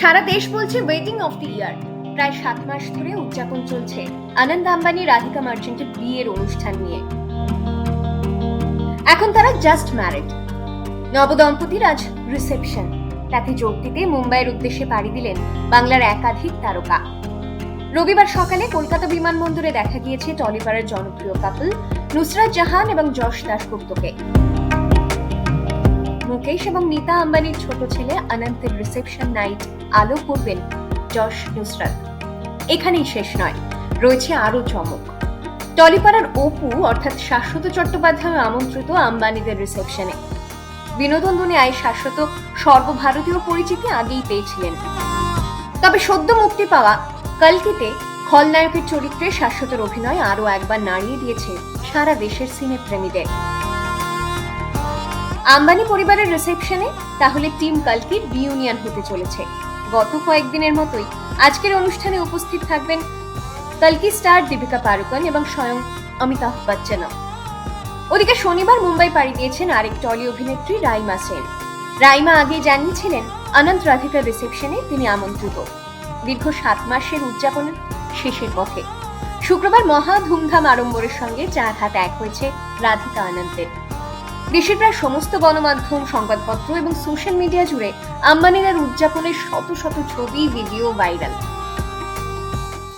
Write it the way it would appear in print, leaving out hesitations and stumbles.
সারা দেশ বলছে wedding of the year. প্রায় 7 মাস ধরে উদযাপন চলছে আনন্দ আম্বানি রাধিকা মার্চেন্টের বিয়ের অনুষ্ঠান নিয়ে। এখন তারা জাস্ট ম্যারিড। নবদম্পতির আজ রিসেপশন। তাতে যোগ দিতে মুম্বাইয়ের উদ্দেশ্যে পাড়ি দিলেন বাংলার একাধিক তারকা। রবিবার সকালে কলকাতা বিমানবন্দরে দেখা গিয়েছে টলিপাড়ার জনপ্রিয় কাপল নুসরাত জাহান এবং যশ দাশগুপ্তকে। মুকেশ এবং নীতা আম্বানির ছোট ছেলে অনন্তের রিসেপশন নাইট আলো করবেন যশ নুসরাত। এখানেই শেষ নয়, রয়েছে আরো চমক। টলিপাড়ার অপু অর্থাৎ শাশ্বত চট্টোপাধ্যায় আমন্ত্রিত আম্বানিদের রিসেপশনে। বিনোদন দুনিয়ায় শাশ্বত সর্বভারতীয় পরিচিতি আগেই পেয়েছিলেন, তবে সদ্য মুক্তি পাওয়া কল্কিতে খলনায়কের চরিত্রে শাশ্বতের অভিনয় আরো একবার নাড়িয়ে দিয়েছে সারা দেশের সিনেপ্রেমীদের। আম্বানি পরিবারের রিসেপশনে তাহলে টিম কল্কির রিইউনিয়ন হতে চলেছে। গত কয়েকদিনের মতোই আজকের অনুষ্ঠানে উপস্থিত থাকবেন কল্কি স্টার দীপিকা পাড়ুকোন এবং স্বয়ং অমিতাভ বচ্চনও। ওদিকে শনিবার মুম্বাই পাড়ি দিয়েছেন আরেক টলি অভিনেত্রী রাইমা সেন। রাইমা আগে জানিয়েছিলেন অনন্ত রাধিকার রিসেপশনে তিনি আমন্ত্রিত। দীর্ঘ 7 মাসের উদযাপনের শেষের পথে শুক্রবার মহা ধুমধাম আড়ম্বরের সঙ্গে 4 হাত এক হয়েছে রাধিকা অনন্তের। দেশের প্রায় সমস্ত গণমাধ্যম, সংবাদপত্র এবং সোশ্যাল মিডিয়া জুড়ে আম্বানিদের উদযাপনের শত শত ছবি, ভিডিও ভাইরাল।